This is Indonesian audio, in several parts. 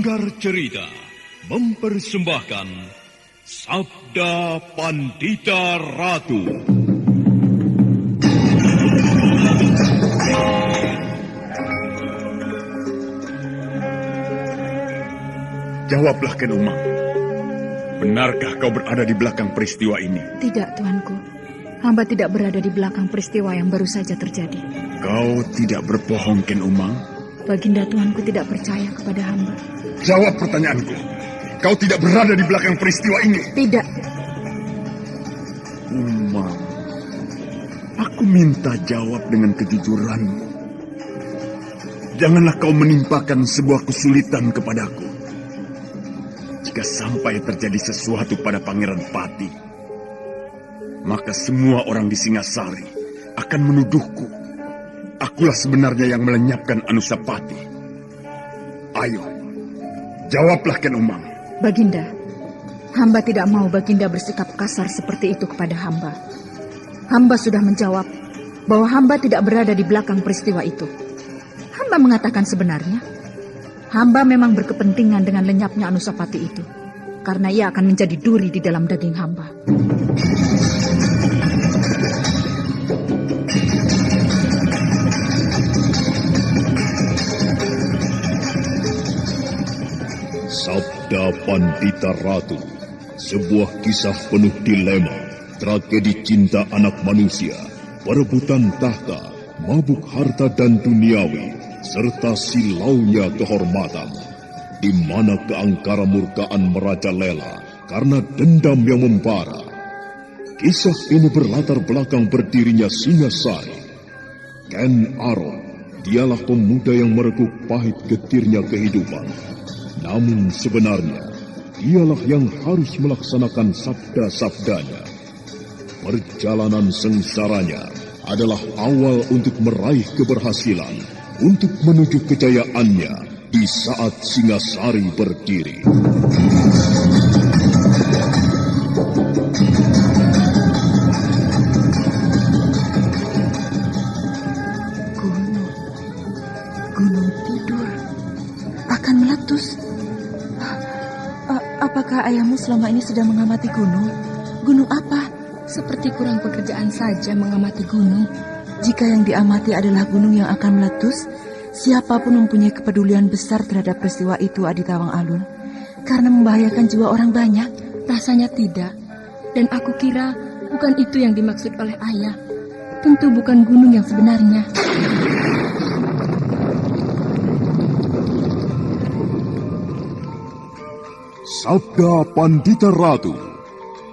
Sanggar Cerita mempersembahkan Sabda Pandita Ratu. Jawablah, Ken Umang. Benarkah kau berada di belakang peristiwa ini? Tidak, Tuanku. Hamba tidak berada di belakang peristiwa yang baru saja terjadi. Kau tidak berbohong, Ken Umang? Baginda Tuanku tidak percaya kepada hamba. Jawab pertanyaanku. Kau tidak berada di belakang peristiwa ini? Tidak. Umang, aku minta jawab dengan kejujuranmu. Janganlah kau menimpakan sebuah kesulitan kepadaku. Jika sampai terjadi sesuatu pada Pangeran Pati, maka semua orang di Singasari akan menuduhku. Akulah sebenarnya yang melenyapkan Anusapati. Ayo, jawablah, Ken Umang. Baginda, hamba tidak mau Baginda bersikap kasar seperti itu kepada hamba. Hamba sudah menjawab bahwa hamba tidak berada di belakang peristiwa itu. Hamba mengatakan sebenarnya, hamba memang berkepentingan dengan lenyapnya Anusapati itu, karena ia akan menjadi duri di dalam daging hamba. Sabda Pandita Ratu, sebuah kisah penuh dilema, tragedi cinta anak manusia, perebutan tahta, mabuk harta dan duniawi, serta silaunya kehormatan, di mana keangkara murkaan merajalela karena dendam yang membara. Kisah ini berlatar belakang berdirinya Singasari. Ken Arok, dialah pemuda yang merekuk pahit getirnya kehidupan. Namun sebenarnya, dialah yang harus melaksanakan sabda-sabdanya. Perjalanan sengsaranya adalah awal untuk meraih keberhasilan, untuk menuju kejayaannya di saat Singasari berdiri. Gunung tidur akan meletus. Apakah ayahmu selama ini sedang mengamati gunung? Gunung apa? Seperti kurang pekerjaan saja mengamati gunung. Jika yang diamati adalah gunung yang akan meletus, siapapun mempunyai kepedulian besar terhadap peristiwa itu, Adi Tawang Alun, karena membahayakan jiwa orang banyak. Rasanya tidak. Dan aku kira bukan itu yang dimaksud oleh ayah. Tentu bukan gunung yang sebenarnya. Sabda Pandita Ratu.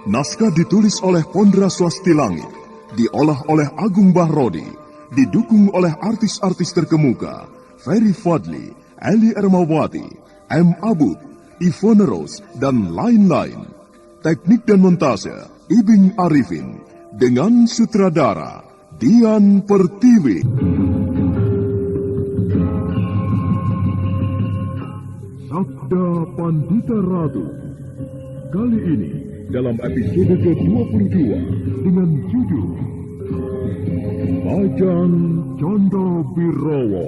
Naskah ditulis oleh Pondra Swasti Langit, diolah oleh Agung Bahrodi, didukung oleh artis-artis terkemuka Ferry Fadli, Eli Ermawati, M. Abud, Ivone Rose, dan lain-lain. Teknik dan montase Ibing Arifin, dengan sutradara Dian Pertiwi. Sabda Pandita Ratu. Kali ini dalam episode ke-22 dengan judul Bajang Canda Birowo.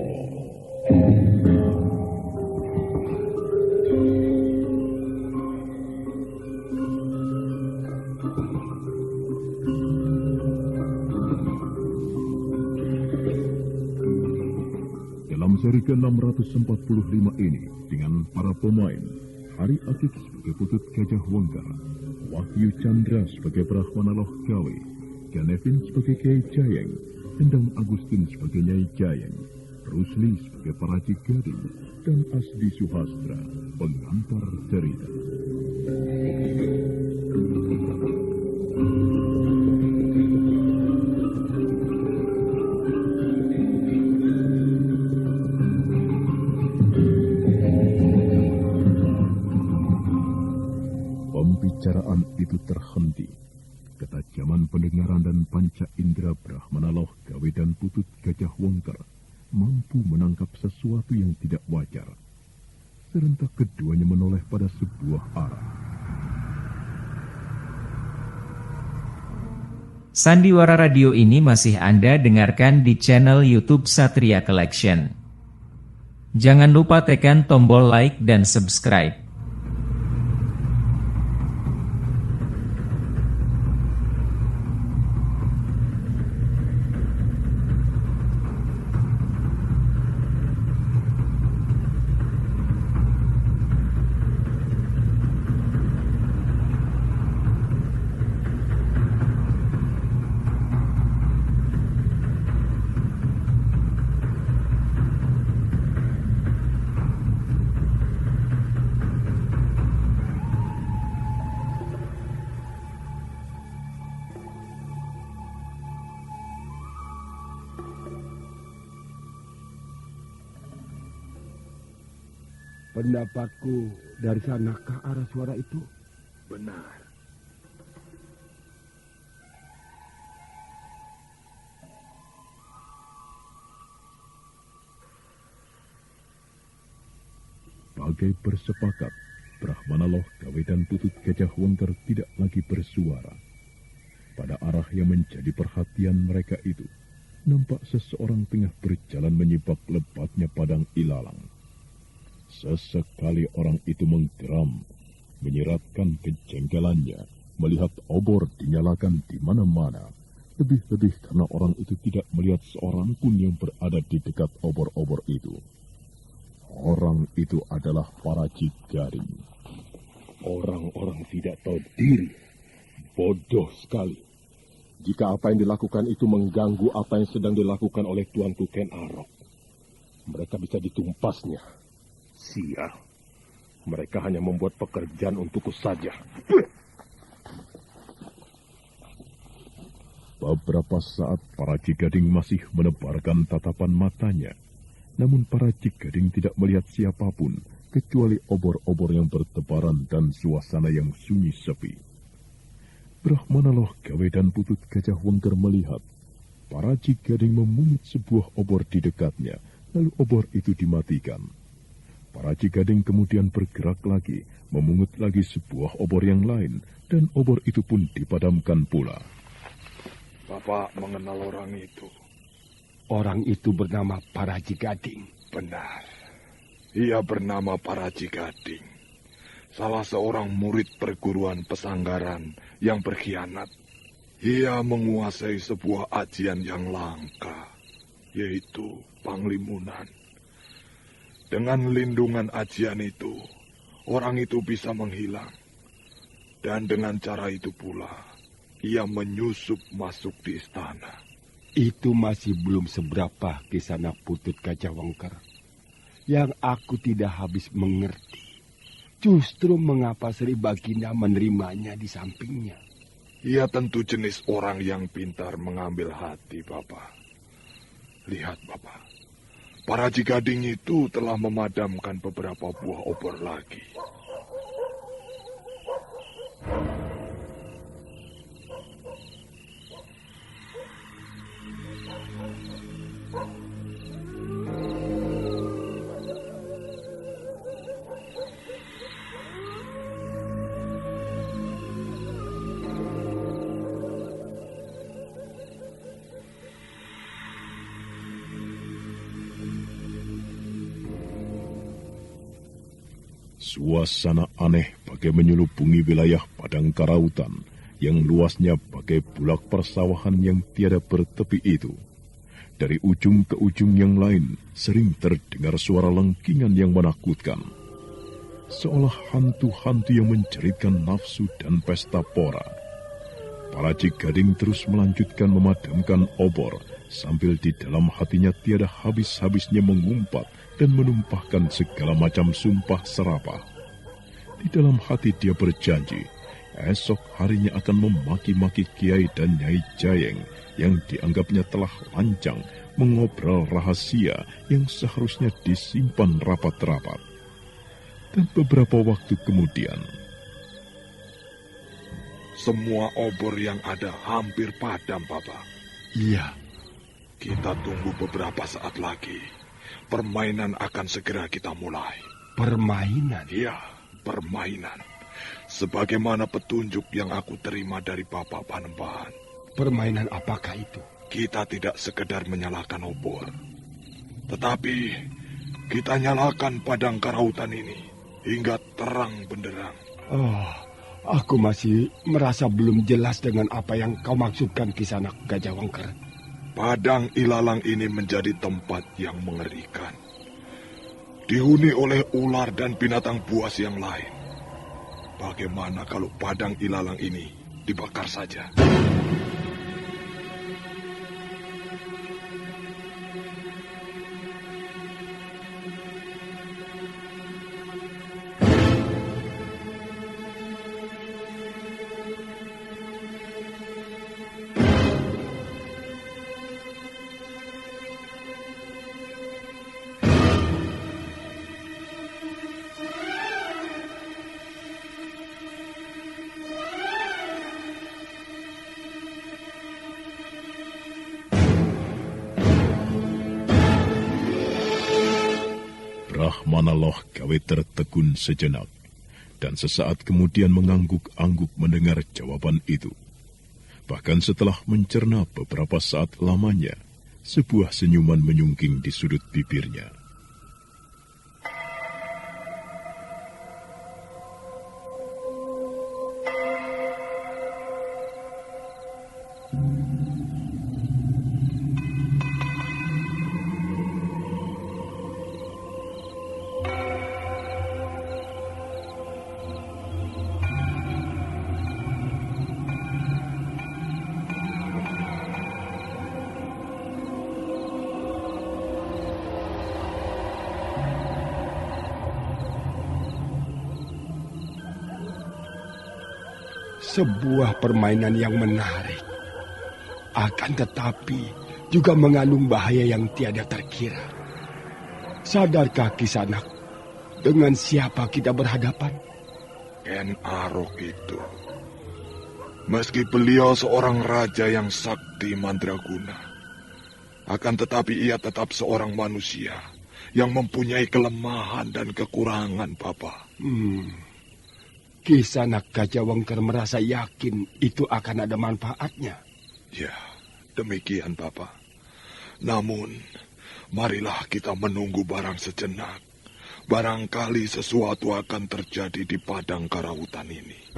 Dalam seri ke-645 ini, dengan para pemain Hari Akik sebagai Putut Gajah Wengkar, Wahyu Chandra sebagai Brahmana Loh Gawe, Ganevin sebagai Kiai Jayeng, Endang Agustin sebagai Nyai Jayeng, Rusli sebagai Paraji Gading, dan Asdi Suhastra, pengantar cerita. Pembicaraan itu terhenti. Ketajaman pendengaran dan panca indera Brahmana Loh Gawe dan Putut Gajah Wengker mampu menangkap sesuatu yang tidak wajar. Serentak keduanya menoleh pada sebuah arah. Sandiwara Radio ini masih Anda dengarkan di channel YouTube Satria Collection. Jangan lupa tekan tombol like dan subscribe. Pendapatku dari sanakah arah suara itu? Benar. Bagai bersepakat, Brahmana Loh Gawe dan Putut Gajah Wengker tidak lagi bersuara. Pada arah yang menjadi perhatian mereka itu, nampak seseorang tengah berjalan menyibak lebatnya padang ilalang. Sesekali orang itu menggeram, menyiratkan kejengkelannya, melihat obor dinyalakan di mana-mana. Lebih-lebih karena orang itu tidak melihat seorang pun yang berada di dekat obor-obor itu. Orang itu adalah para Cigading. Orang-orang tidak tahu diri. Bodoh sekali. Jika apa yang dilakukan itu mengganggu apa yang sedang dilakukan oleh Tuanku Ken Arok, mereka bisa ditumpasnya. Sial, mereka hanya membuat pekerjaan untukku saja. Beberapa saat para Cigading masih menebarkan tatapan matanya. Namun para Cigading tidak melihat siapapun kecuali obor-obor yang bertebaran dan suasana yang sunyi sepi. Brahmana Loh Gawe dan Putut Gajah Wengker melihat para Cigading memungut sebuah obor di dekatnya, lalu obor itu dimatikan. Para Cigading kemudian bergerak lagi, memungut lagi sebuah obor yang lain, dan obor itu pun dipadamkan pula. Bapak mengenal orang itu. Orang itu bernama Para Cigading. Benar. Ia bernama Para Cigading. Salah seorang murid perguruan pesanggaran yang berkhianat. Ia menguasai sebuah ajian yang langka, yaitu Panglimunan. Dengan lindungan ajian itu, orang itu bisa menghilang. Dan dengan cara itu pula, ia menyusup masuk di istana. Itu masih belum seberapa Kisanak Putut Gajah Wengker. Yang aku tidak habis mengerti, justru mengapa Sri Baginda menerimanya di sampingnya. Ia tentu jenis orang yang pintar mengambil hati, Bapak. Lihat, Bapak. Para Cigading itu telah memadamkan beberapa buah obor lagi. Suasana aneh bagai menyelubungi wilayah padang karautan yang luasnya bagai bulak persawahan yang tiada bertepi itu. Dari ujung ke ujung yang lain sering terdengar suara lengkingan yang menakutkan. Seolah hantu-hantu yang menjeritkan nafsu dan pesta pora. Para Cigading terus melanjutkan memadamkan obor sambil di dalam hatinya tiada habis-habisnya mengumpat dan menumpahkan segala macam sumpah serapah. Di dalam hati dia berjanji, esok harinya akan memaki-maki Kiai dan Nyai Jayeng yang dianggapnya telah lancang mengobrol rahasia yang seharusnya disimpan rapat-rapat. Dan beberapa waktu kemudian, semua obor yang ada hampir padam, Bapak. Iya. Kita tunggu beberapa saat lagi. Permainan akan segera kita mulai. Permainan? Iya, permainan. Sebagaimana petunjuk yang aku terima dari Bapak Panembahan. Permainan apakah itu? Kita tidak sekedar menyalakan obor. Tetapi kita nyalakan padang karautan ini hingga terang benderang. Oh, aku masih merasa belum jelas dengan apa yang kau maksudkan, Kisanak Gajah Wangker. Padang ilalang ini menjadi tempat yang mengerikan. Dihuni oleh ular dan binatang buas yang lain. Bagaimana kalau padang ilalang ini dibakar saja? Brahmanaloh gawe tertegun sejenak, dan sesaat kemudian mengangguk-angguk mendengar jawaban itu. Bahkan setelah mencerna beberapa saat lamanya, sebuah senyuman menyungking di sudut bibirnya. Sebuah permainan yang menarik. Akan tetapi juga mengandung bahaya yang tiada terkira. Sadarkah Kisanak dengan siapa kita berhadapan? Ken Arok itu. Meski beliau seorang raja yang sakti mandraguna, akan tetapi ia tetap seorang manusia yang mempunyai kelemahan dan kekurangan, Papa. Kisanak Gajah Wangker merasa yakin itu akan ada manfaatnya. Ya, demikian, Papa. Namun, marilah kita menunggu barang sejenak. Barangkali sesuatu akan terjadi di padang karautan ini.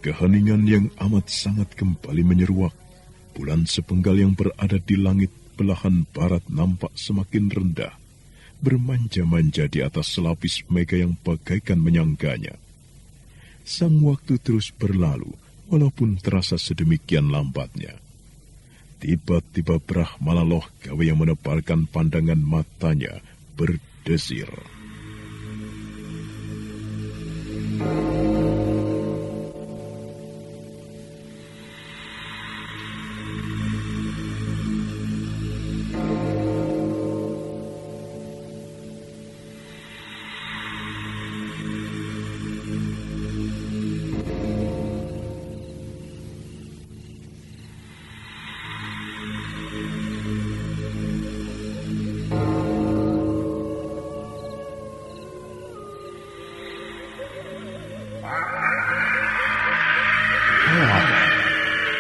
Keheningan yang amat sangat kembali menyeruak. Bulan sepenggal yang berada di langit belahan barat nampak semakin rendah, bermanja-manja di atas selapis mega yang bagaikan menyangganya. Sang waktu terus berlalu, walaupun terasa sedemikian lambatnya. Tiba-tiba Brahmanaloh gawe yang menebalkan pandangan matanya berdesir.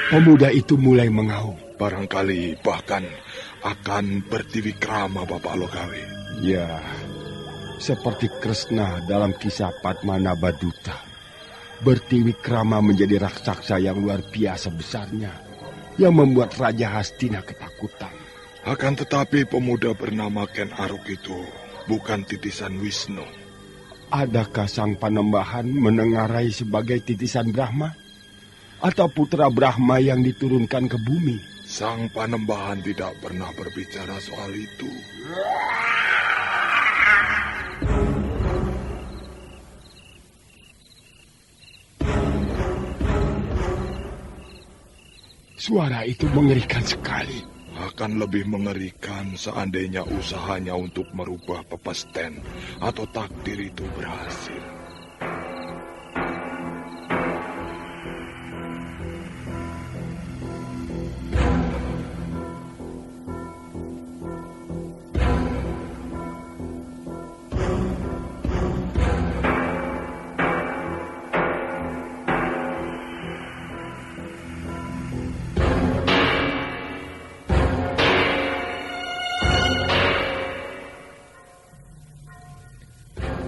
pemuda itu mulai mengaum. Barangkali bahkan akan bertiwikrama, Bapak Lokawe. Ya, seperti Kresna dalam kisah Padmanabha Duta. Bertiwikrama menjadi raksasa yang luar biasa besarnya, yang membuat Raja Hastina ketakutan. Akan tetapi pemuda bernama Ken Arok itu bukan titisan Wisnu. Adakah sang Panembahan menengarai sebagai titisan Brahma? Atau putra Brahma yang diturunkan ke bumi? Sang Panembahan tidak pernah berbicara soal itu. Suara itu mengerikan sekali. Akan lebih mengerikan seandainya usahanya untuk merubah pepesten atau takdir itu berhasil.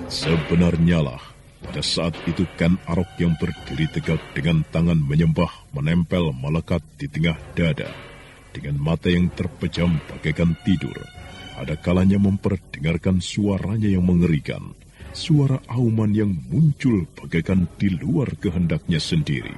Sebenarnya lah, pada saat itu Ken Arok yang berdiri tegak dengan tangan menyembah menempel melekat di tengah dada, dengan mata yang terpejam bagaikan tidur, ada kalanya memperdengarkan suaranya yang mengerikan, suara auman yang muncul bagaikan di luar kehendaknya sendiri.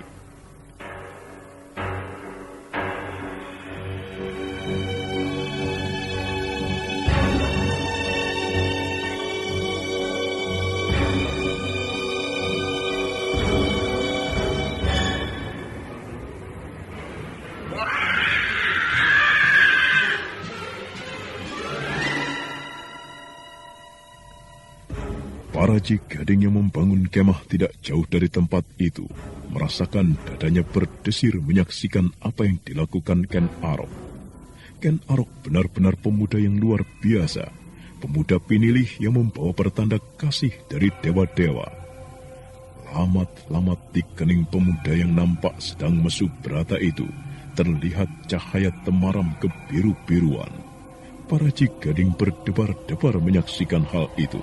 Para Jigading yang membangun kemah tidak jauh dari tempat itu merasakan dadanya berdesir menyaksikan apa yang dilakukan Ken Arok. Ken Arok benar-benar pemuda yang luar biasa, pemuda pinilih yang membawa pertanda kasih dari dewa-dewa. Lamat-lamat di kening pemuda yang nampak sedang mesu berata itu terlihat cahaya temaram kebiru-biruan. Para Jigading berdebar-debar menyaksikan hal itu.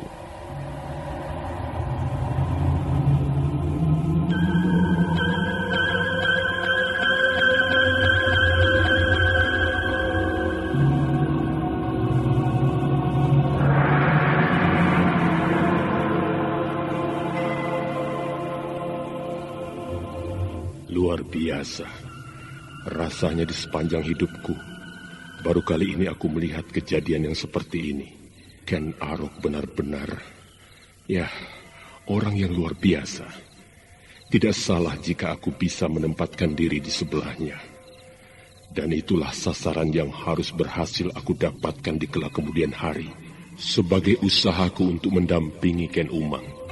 Luar biasa. Rasanya di sepanjang hidupku, baru kali ini aku melihat kejadian yang seperti ini. Ken Arok benar-benar, ya, orang yang luar biasa. Tidak salah jika aku bisa menempatkan diri di sebelahnya. Dan itulah sasaran yang harus berhasil aku dapatkan di kelak kemudian hari, sebagai usahaku untuk mendampingi Ken Umang.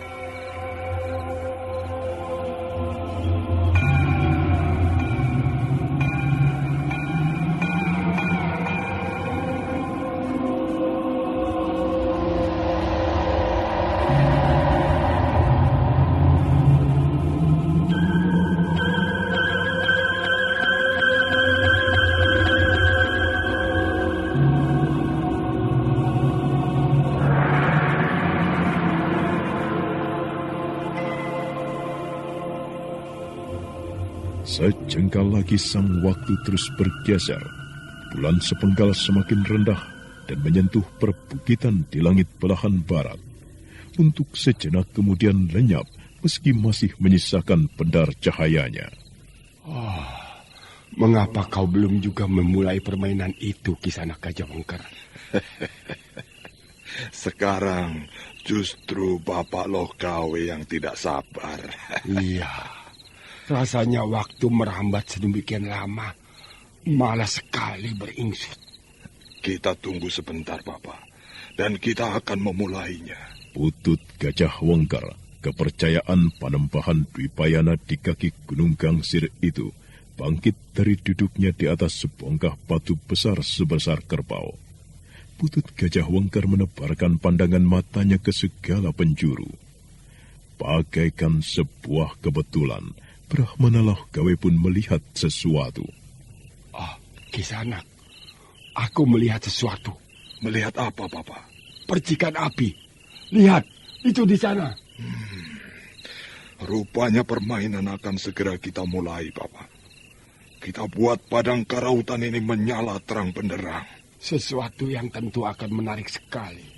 Sejengkal lagi sang waktu terus bergeser. Bulan sepenggal semakin rendah dan menyentuh perbukitan di langit belahan barat. Untuk sejenak kemudian lenyap meski masih menyisakan pendar cahayanya. Oh, mengapa kau belum juga memulai permainan itu, Kisanak Gajah Wengker? Sekarang justru Bapak Lokawe yang tidak sabar. Iya. Rasanya waktu merambat sedemikian lama, malas sekali beringsut. Kita tunggu sebentar, Bapak, dan kita akan memulainya. Putut Gajah Wengker, kepercayaan Panembahan Dwipayana di kaki Gunung Gangsir itu, bangkit dari duduknya di atas sebongkah batu besar sebesar kerbau. Putut Gajah Wengker menebarkan pandangan matanya ke segala penjuru. Bagaikan sebuah kebetulan, Brahmana Loh Gawe pun melihat sesuatu. Oh, Kisanak, aku melihat sesuatu. Melihat apa, Papa? Percikan api. Lihat, itu di sana. Rupanya permainan akan segera kita mulai, Papa. Kita buat padang karautan ini menyala terang benderang. Sesuatu yang tentu akan menarik sekali.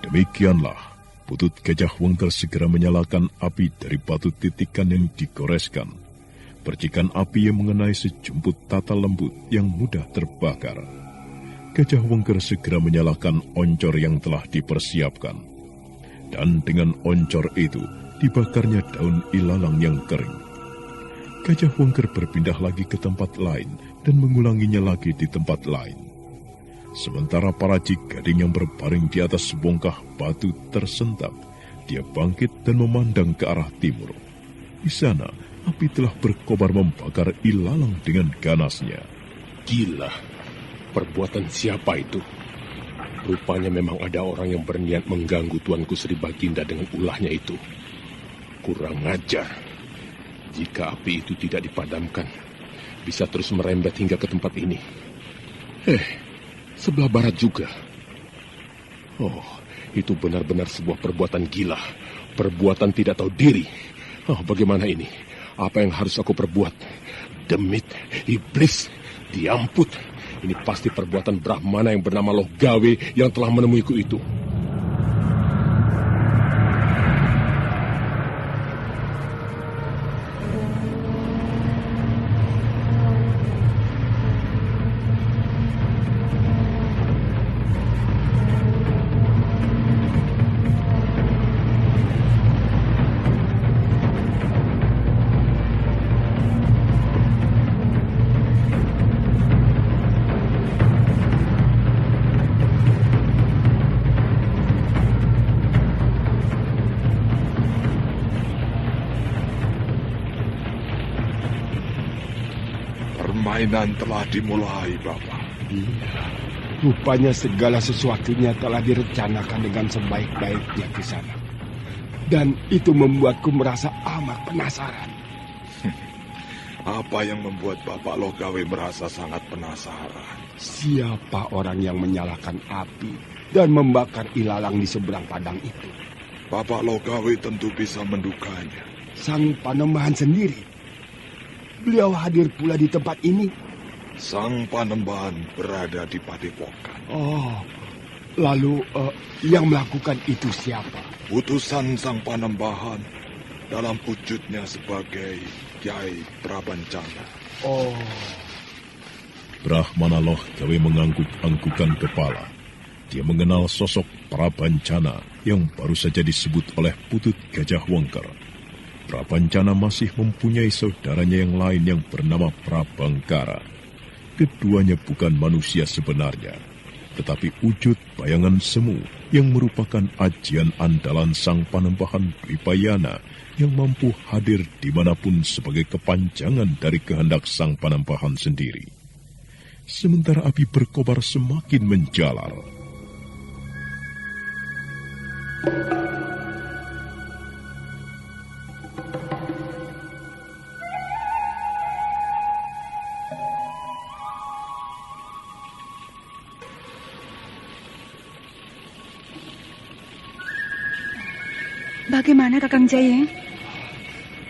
Demikianlah, Putut Gajah Wengker segera menyalakan api dari batu titikan yang digoreskan. Percikan api yang mengenai sejumput tata lembut yang mudah terbakar. Gajah Wengker segera menyalakan oncor yang telah dipersiapkan. Dan dengan oncor itu, dibakarnya daun ilalang yang kering. Gajah Wengker berpindah lagi ke tempat lain dan mengulanginya lagi di tempat lain. Sementara Paracik Gading yang berbaring di atas sebongkah batu tersentak, dia bangkit dan memandang ke arah timur. Di sana, api telah berkobar membakar ilalang dengan ganasnya. Gila, perbuatan siapa itu? Rupanya memang ada orang yang berniat mengganggu Tuanku Sri Baginda dengan ulahnya itu. Kurang ajar. Jika api itu tidak dipadamkan, bisa terus merembet hingga ke tempat ini. Sebelah barat juga. Oh, itu benar-benar sebuah perbuatan gila. Perbuatan tidak tahu diri. Oh, bagaimana ini? Apa yang harus aku perbuat? Demit, iblis, diamput. Ini pasti perbuatan Brahmana yang bernama Loh Gawe yang telah menemuiku itu. Permainan telah dimulai, Bapak. Iya, rupanya segala sesuatunya telah direncanakan dengan sebaik-baiknya di sana. Dan itu membuatku merasa amat penasaran. Apa yang membuat Bapak Loh Gawe merasa sangat penasaran? Siapa orang yang menyalakan api dan membakar ilalang di seberang padang itu? Bapak Loh Gawe tentu bisa mendukanya. Sang Panembahan sendiri. Beliau hadir pula di tempat ini. Sang Panembahan berada di Padepokan. Oh, lalu yang melakukan itu siapa? Utusan Sang Panembahan dalam wujudnya sebagai Kyai Prabancana. Oh. Brahmana Loh Gawe mengangguk-anggukan kepala. Dia mengenal sosok Prabancana yang baru saja disebut oleh Putut Gajah Wengker. Prabancana masih mempunyai saudaranya yang lain yang bernama Prabangkara. Keduanya bukan manusia sebenarnya, tetapi wujud bayangan semu yang merupakan ajian andalan Sang Panembahan Dwipayana yang mampu hadir dimanapun sebagai kepanjangan dari kehendak Sang Panembahan sendiri. Sementara api berkobar semakin menjalar. Bagaimana Kakang Jayeng?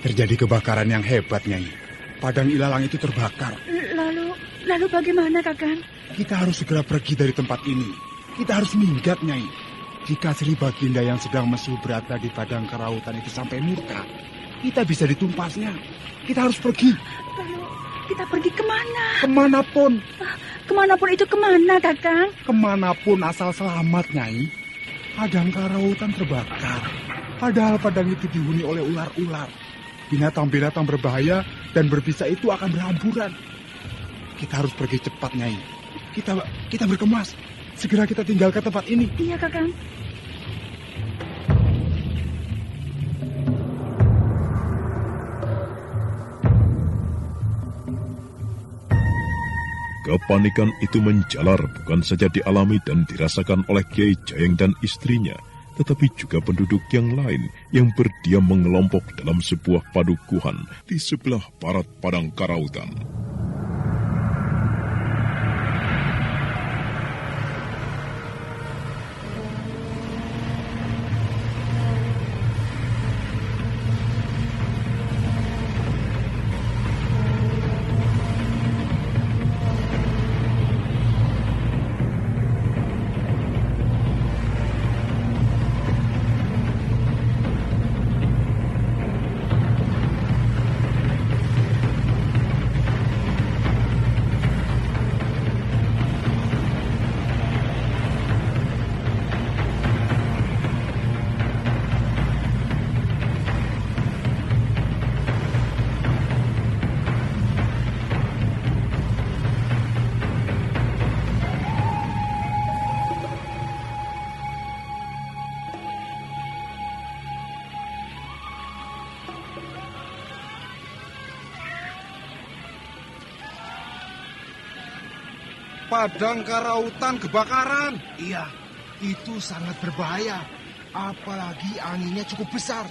Terjadi kebakaran yang hebat, Nyai. Padang ilalang itu terbakar. Lalu bagaimana, Kakang? Kita harus segera pergi dari tempat ini. Kita harus minggat, Nyai. Jika Sri Baginda yang sedang mesu berada di padang karautan itu sampai murka, kita bisa ditumpasnya. Kita harus pergi. Lalu kita pergi kemana? Kemanapun. Kemanapun itu kemana, Kakang? Kemanapun asal selamat, Nyai. Padang Karautan terbakar. Padahal padang itu dihuni oleh ular-ular. Binatang-binatang berbahaya dan berbisa itu akan berhamburan. Kita harus pergi cepat, Nyai. Kita berkemas. Segera kita tinggalkan tempat ini. Iya, Kakang. Kepanikan itu menjalar bukan saja dialami dan dirasakan oleh Kiai Jayeng dan istrinya, tetapi juga penduduk yang lain yang berdiam mengelompok dalam sebuah padukuhan di sebelah barat Padang Karautan. Padang Karautan kebakaran. Iya, itu sangat berbahaya. Apalagi anginnya cukup besar.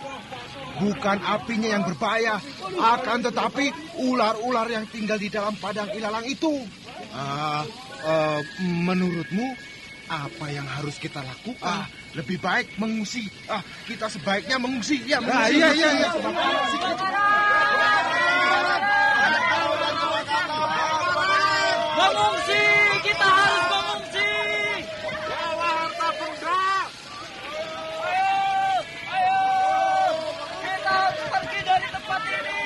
Bukan apinya yang berbahaya, akan tetapi ular-ular yang tinggal di dalam padang ilalang itu. Menurutmu, apa yang harus kita lakukan? Lebih baik mengungsi. Kita sebaiknya mengungsi. Ya, mengungsi. Iya. Mengungsi! Kita harus mengungsi! Bawa harta benda! Ayo! Kita harus pergi dari tempat ini!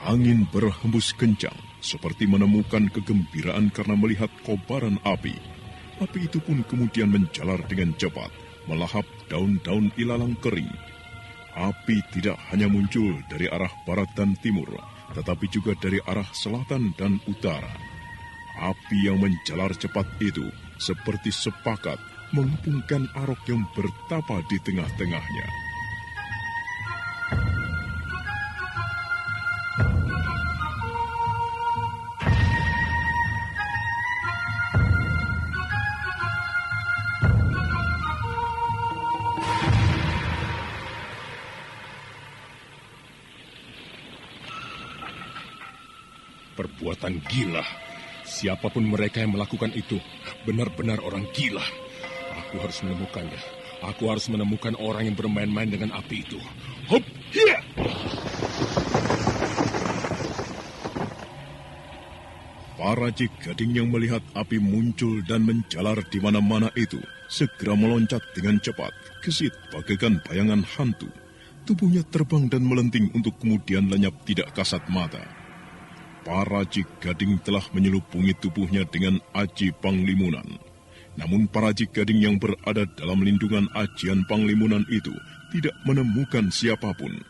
Angin berhembus kencang, seperti menemukan kegembiraan karena melihat kobaran api. Api itu pun kemudian menjalar dengan cepat, melahap daun-daun ilalang kering. Api tidak hanya muncul dari arah barat dan timur, tetapi juga dari arah selatan dan utara. Api yang menjalar cepat itu seperti sepakat mengepungkan Arok yang bertapa di tengah-tengahnya. Perbuatan gila. Siapapun mereka yang melakukan itu, benar-benar orang gila. Aku harus menemukannya. Aku harus menemukan orang yang bermain-main dengan api itu. Hop, hiya! Para Gading yang melihat api muncul dan menjalar di mana-mana itu, segera meloncat dengan cepat, gesit bagaikan bayangan hantu. Tubuhnya terbang dan melenting untuk kemudian lenyap tidak kasat mata. Para Gading telah menyelupungi tubuhnya dengan aji panglimunan. Namun para Gading yang berada dalam lindungan ajian Panglimunan itu tidak menemukan siapapun.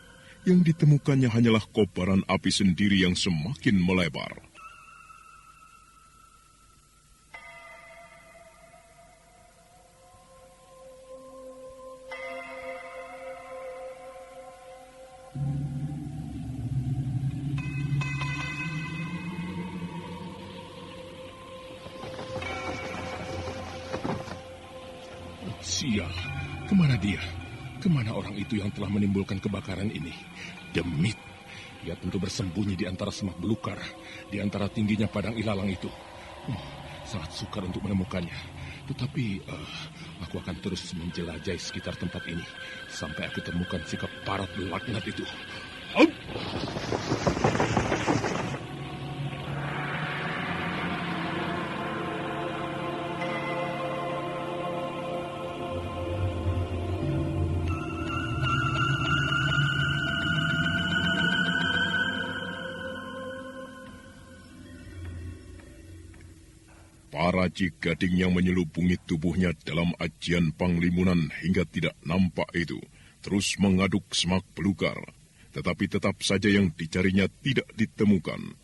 Yang ditemukannya hanyalah kobaran api sendiri yang semakin melebar. Sial, kemana dia? Kemana orang itu yang telah menimbulkan kebakaran ini? Demit, dia tentu bersembunyi di antara semak belukar, di antara tingginya padang ilalang itu. Sangat sukar untuk menemukannya. Tetapi aku akan terus menjelajahi sekitar tempat ini sampai aku temukan si keparat laknat itu. Para Gading yang menyelubungi tubuhnya dalam ajian Panglimunan hingga tidak nampak itu terus mengaduk semak belukar, tetapi tetap saja yang dicarinya tidak ditemukan.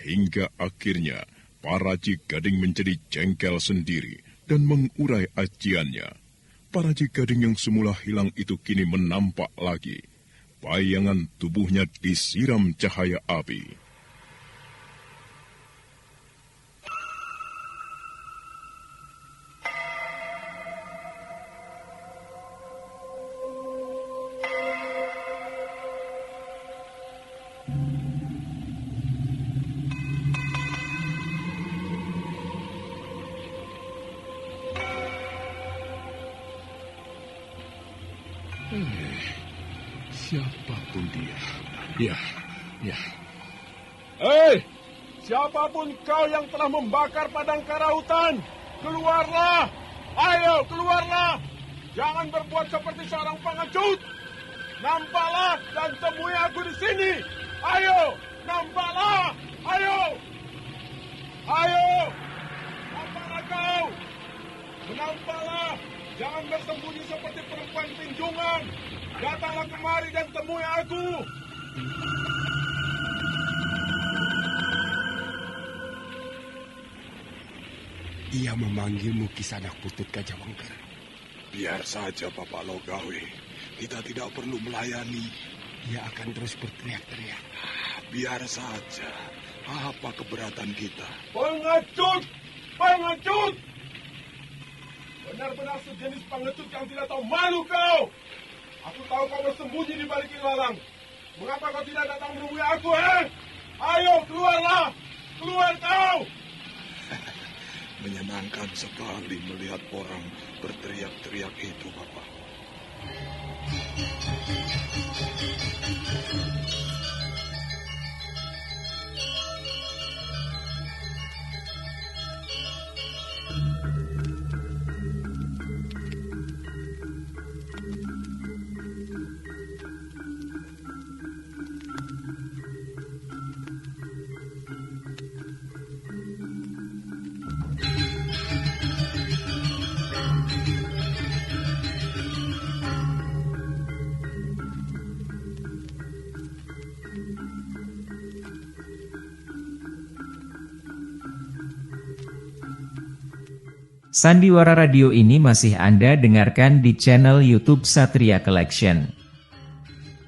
Hingga akhirnya para Gading menjadi jengkel sendiri dan mengurai ajiannya. Para Gading yang semula hilang itu kini menampak lagi. Bayangan tubuhnya disiram cahaya api. Siapapun dia. Ya. Hei, siapapun kau yang telah membakar padang karautan, keluarlah! Ayo, keluarlah! Jangan berbuat seperti seorang pengecut! Nampaklah dan temui aku di sini! Ayo, nampaklah! Ayo! Ayo! Nampaklah kau! Menampaklah! Jangan bersembunyi seperti perempuan pinjungan! Datanglah kemari dan temui aku! Ia memanggilmu Kisanak Putut Gajah Wengker. Biar saja Bapak Logawi. Kita tidak perlu melayani. Ia akan terus berteriak-teriak. Biar saja. Apa keberatan kita? Pengecut! Pengecut! Benar-benar sejenis pengecut yang tidak tahu malu kau! Aku tahu kau bersembunyi di balik ilalang. Mengapa kau tidak datang menemui aku, Ayo, keluarlah! Keluar kau! Menyenangkan sekali melihat orang berteriak-teriak itu, Bapak. Sandiwara Radio ini masih Anda dengarkan di channel YouTube Satria Collection.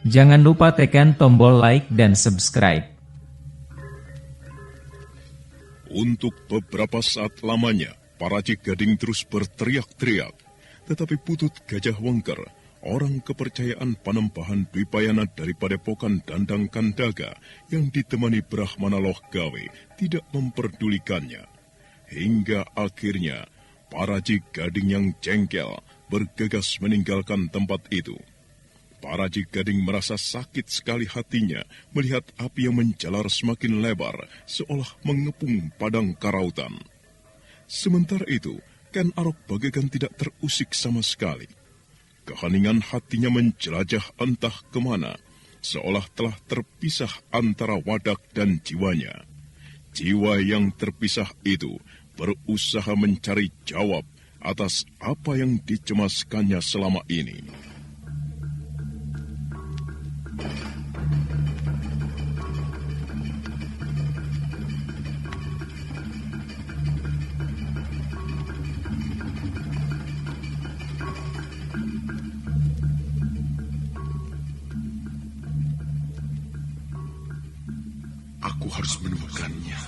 Jangan lupa tekan tombol like dan subscribe. Untuk beberapa saat lamanya, para Gading terus berteriak-teriak. Tetapi Putut Gajah Wengker, orang kepercayaan Panembahan Dwipayana dari Padepokan Dandang Kandaga yang ditemani Brahmana Lohgawe, tidak memperdulikannya. Hingga akhirnya, para Gading yang jengkel bergegas meninggalkan tempat itu. Para Gading merasa sakit sekali hatinya melihat api yang menjalar semakin lebar seolah mengepung padang karautan. Sementara itu, Ken Arok bagaikan tidak terusik sama sekali. Keheningan hatinya menjelajah entah kemana, seolah telah terpisah antara wadak dan jiwanya. Jiwa yang terpisah itu berusaha mencari jawab atas apa yang dicemaskannya selama ini. Aku harus menemukannya.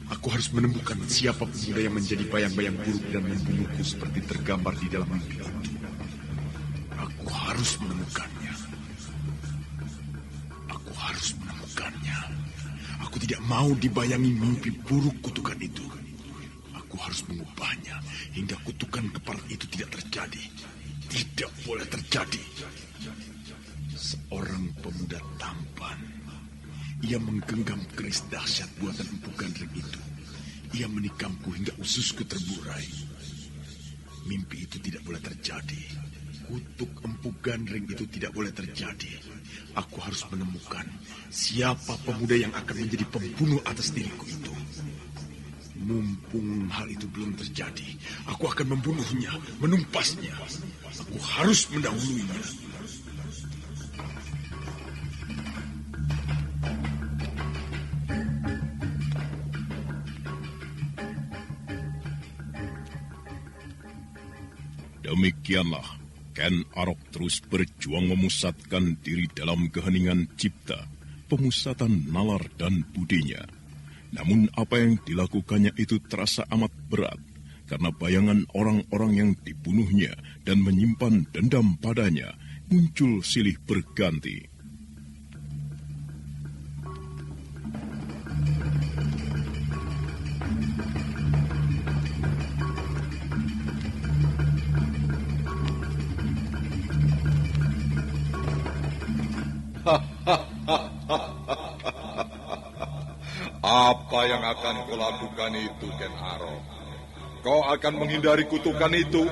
Aku harus menemukan siapa pemuda yang menjadi bayang-bayang buruk dan membunuhku seperti tergambar di dalam mimpi itu. Aku harus menemukannya. Aku harus menemukannya. Aku tidak mau dibayangi mimpi buruk kutukan itu. Aku harus mengubahnya hingga kutukan keparat itu tidak terjadi. Tidak boleh terjadi. Seorang pemuda tampan. Ia menggenggam keris dahsyat buatan Empu Gandring itu. Ia menikamku hingga ususku terburai. Mimpi itu tidak boleh terjadi. Kutuk Empu Gandring itu tidak boleh terjadi. Aku harus menemukan siapa pemuda yang akan menjadi pembunuh atas diriku itu. Mumpung hal itu belum terjadi, aku akan membunuhnya, menumpasnya. Aku harus mendahuluinya. Demikianlah, Ken Arok terus berjuang memusatkan diri dalam keheningan cipta, pemusatan nalar dan budinya. Namun apa yang dilakukannya itu terasa amat berat, karena bayangan orang-orang yang dibunuhnya dan menyimpan dendam padanya muncul silih berganti. Apa yang akan kau lakukan itu, Ken Arok? Kau akan menghindari kutukan itu?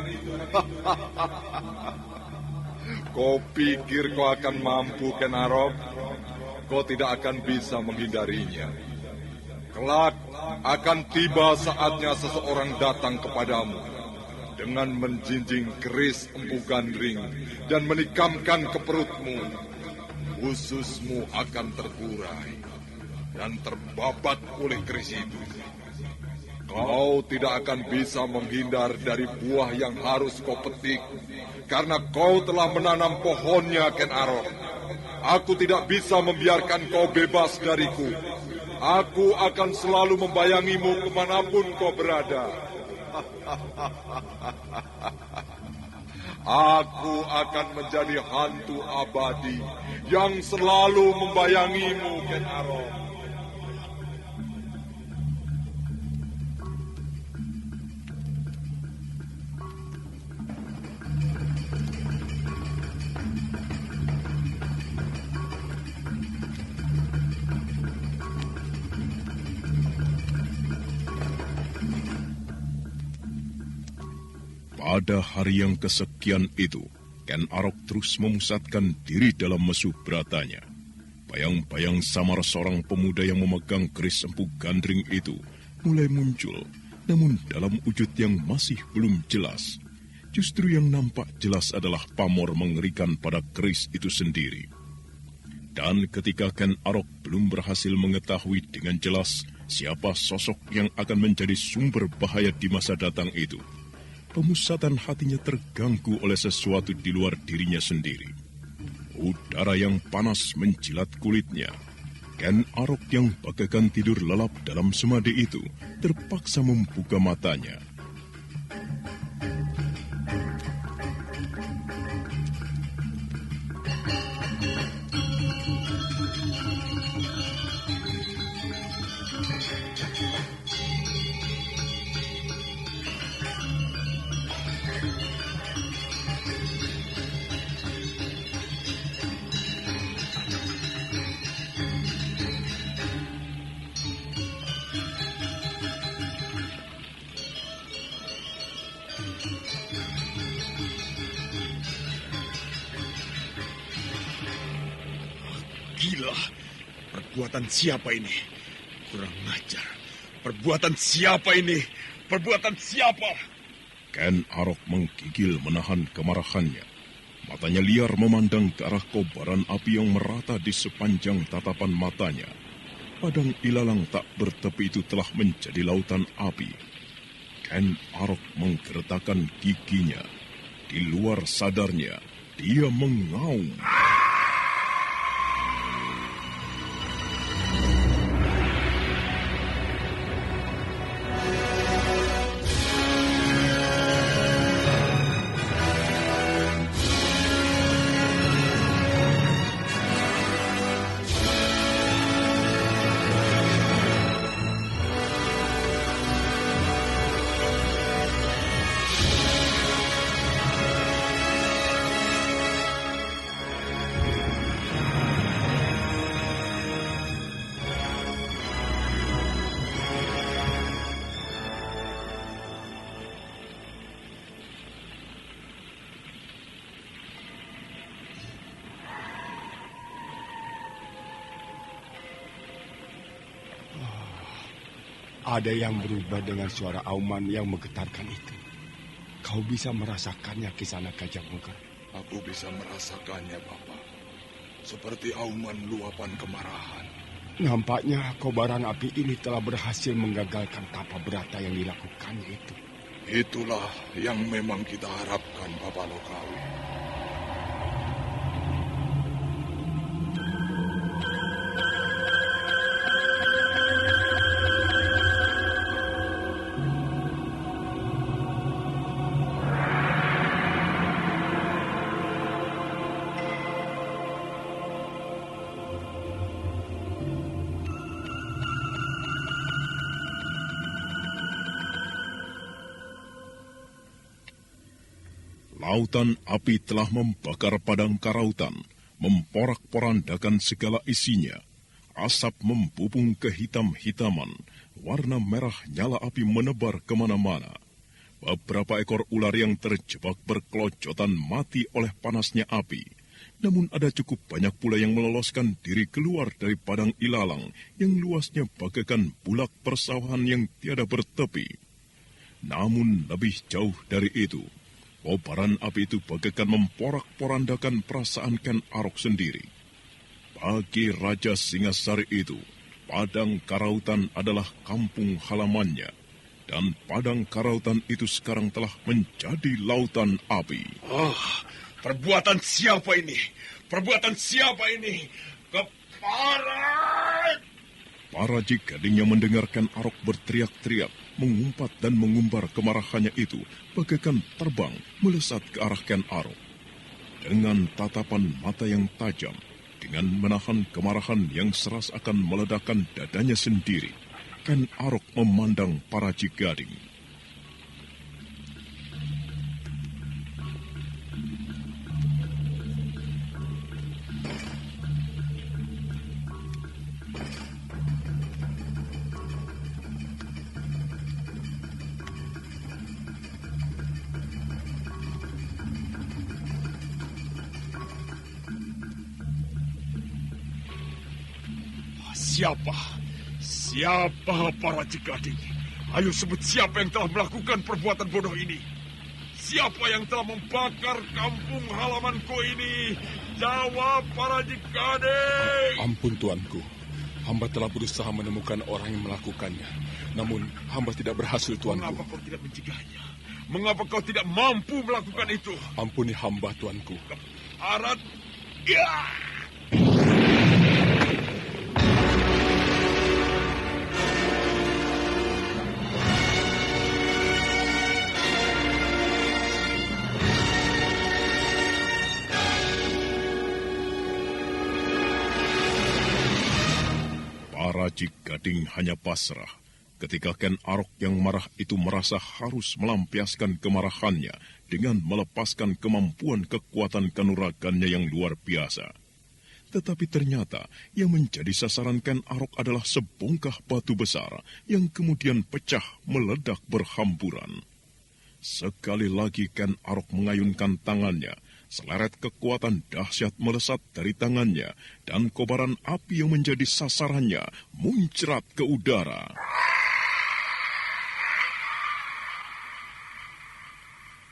Kau pikir kau akan mampu, Ken Arok? Kau tidak akan bisa menghindarinya. Kelak akan tiba saatnya seseorang datang kepadamu dengan menjinjing keris Empu Gandring dan menikamkan ke perutmu. Ususmu akan terburai dan terbabat oleh keris itu. Kau tidak akan bisa menghindar dari buah yang harus kau petik, karena kau telah menanam pohonnya, Ken Arok. Aku tidak bisa membiarkan kau bebas dariku. Aku akan selalu membayangimu kemanapun kau berada. Aku akan menjadi hantu abadi yang selalu membayangimu, Ken Arok. Pada hari yang kesekian itu, Ken Arok terus memusatkan diri dalam mesu beratanya. Bayang-bayang samar seorang pemuda yang memegang keris Empu Gandring itu mulai muncul, namun dalam wujud yang masih belum jelas. Justru yang nampak jelas adalah pamor mengerikan pada keris itu sendiri. Dan ketika Ken Arok belum berhasil mengetahui dengan jelas siapa sosok yang akan menjadi sumber bahaya di masa datang itu, pemusatan hatinya terganggu oleh sesuatu di luar dirinya sendiri. Udara yang panas menjilat kulitnya. Ken Arok yang bagaikan tidur lelap dalam semadi itu terpaksa membuka matanya. Gila, perbuatan siapa ini? Kurang ajar. Perbuatan siapa ini? Perbuatan siapa? Ken Arok menggigil menahan kemarahannya. Matanya liar memandang ke arah kobaran api yang merata di sepanjang tatapan matanya. Padang ilalang tak bertepi itu telah menjadi lautan api. Ken Arok menggeretakkan giginya. Di luar sadarnya, dia mengaum. Ada yang berubah dengan suara auman yang menggetarkan itu. Kau bisa merasakannya, Kisana Gajah Mungkar? Aku bisa merasakannya, Bapak. Seperti auman luapan kemarahan. Nampaknya kobaran api ini telah berhasil menggagalkan tapa berata yang dilakukannya itu. Itulah yang memang kita harapkan, Bapak Lokawi. Lautan api telah membakar padang karautan, memporak-porandakan segala isinya. Asap membubung kehitam-hitaman, warna merah nyala api menebar kemana-mana. Beberapa ekor ular yang terjebak berkelojotan mati oleh panasnya api. Namun ada cukup banyak pula yang meloloskan diri keluar dari padang ilalang yang luasnya bagaikan bulak persawahan yang tiada bertepi. Namun lebih jauh dari itu, kobaran api itu bagaikan memporak-porandakan perasaan Ken Arok sendiri. Bagi Raja Singasari itu, padang karautan adalah kampung halamannya. Dan padang karautan itu sekarang telah menjadi lautan api. Perbuatan siapa ini? Perbuatan siapa ini? Keparat! Para Jigading yang mendengarkan Arok berteriak-teriak, mengumpat dan mengumbar kemarahannya itu, bagaikan terbang melesat ke arah Ken Arok. Dengan tatapan mata yang tajam, dengan menahan kemarahan yang seras akan meledakkan dadanya sendiri, Ken Arok memandang para Jigading. Siapa para Jigading? Ayo sebut siapa yang telah melakukan perbuatan bodoh ini. Siapa yang telah membakar kampung halamanku ini? Jawab para Jigading. Ampun tuanku, hamba telah berusaha menemukan orang yang melakukannya. Namun hamba tidak berhasil tuanku. Mengapa kau tidak mencegahnya? Mengapa kau tidak mampu melakukan itu? Ampuni hamba tuanku. Arat. Ya! Para Jigading hanya pasrah ketika Ken Arok yang marah itu merasa harus melampiaskan kemarahannya dengan melepaskan kemampuan kekuatan kanuragannya yang luar biasa. Tetapi ternyata yang menjadi sasaran Ken Arok adalah sebongkah batu besar yang kemudian pecah meledak berhamburan. Sekali lagi Ken Arok mengayunkan tangannya. Seleret kekuatan dahsyat melesat dari tangannya, dan kobaran api yang menjadi sasarannya muncrat ke udara.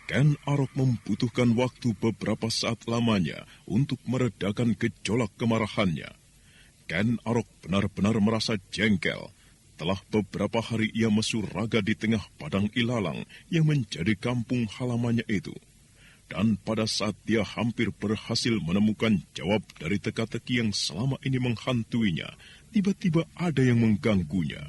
Ken Arok membutuhkan waktu beberapa saat lamanya untuk meredakan gejolak kemarahannya. Ken Arok benar-benar merasa jengkel. Telah beberapa hari ia mesuraga di tengah padang ilalang yang menjadi kampung halamannya itu. Dan pada saat dia hampir berhasil menemukan jawab dari teka-teki yang selama ini menghantuinya, tiba-tiba ada yang mengganggunya.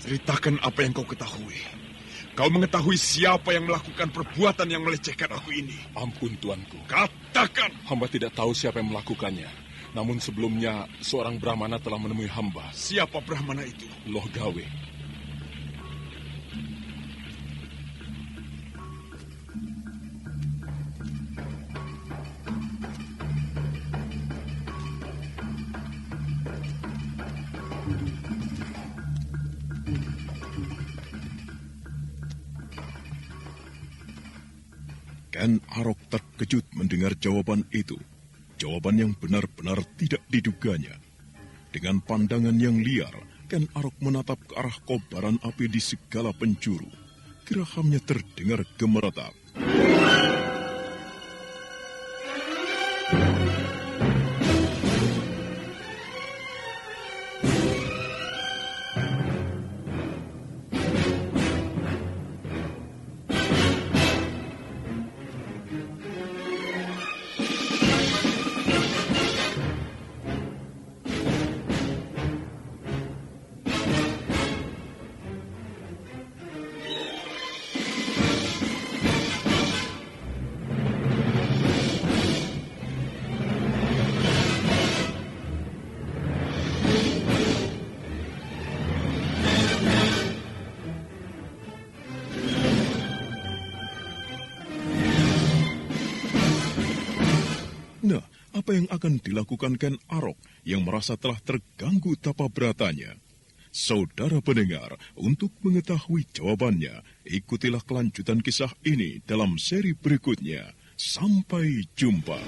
Ceritakan apa yang kau ketahui. Kau mengetahui siapa yang melakukan perbuatan yang melecehkan aku ini? Ampun, tuanku. Katakan! Hamba tidak tahu siapa yang melakukannya. Namun sebelumnya, seorang Brahmana telah menemui hamba. Siapa Brahmana itu? Loh Gawe. Ken Arok terkejut mendengar jawaban itu. Jawaban yang benar-benar tidak diduganya. Dengan pandangan yang liar, Ken Arok menatap ke arah kobaran api di segala penjuru. Gerahamnya terdengar gemeretak. Nah, apa yang akan dilakukan Ken Arok yang merasa telah terganggu tapa beratanya? Saudara pendengar, untuk mengetahui jawabannya, ikutilah kelanjutan kisah ini dalam seri berikutnya. Sampai jumpa.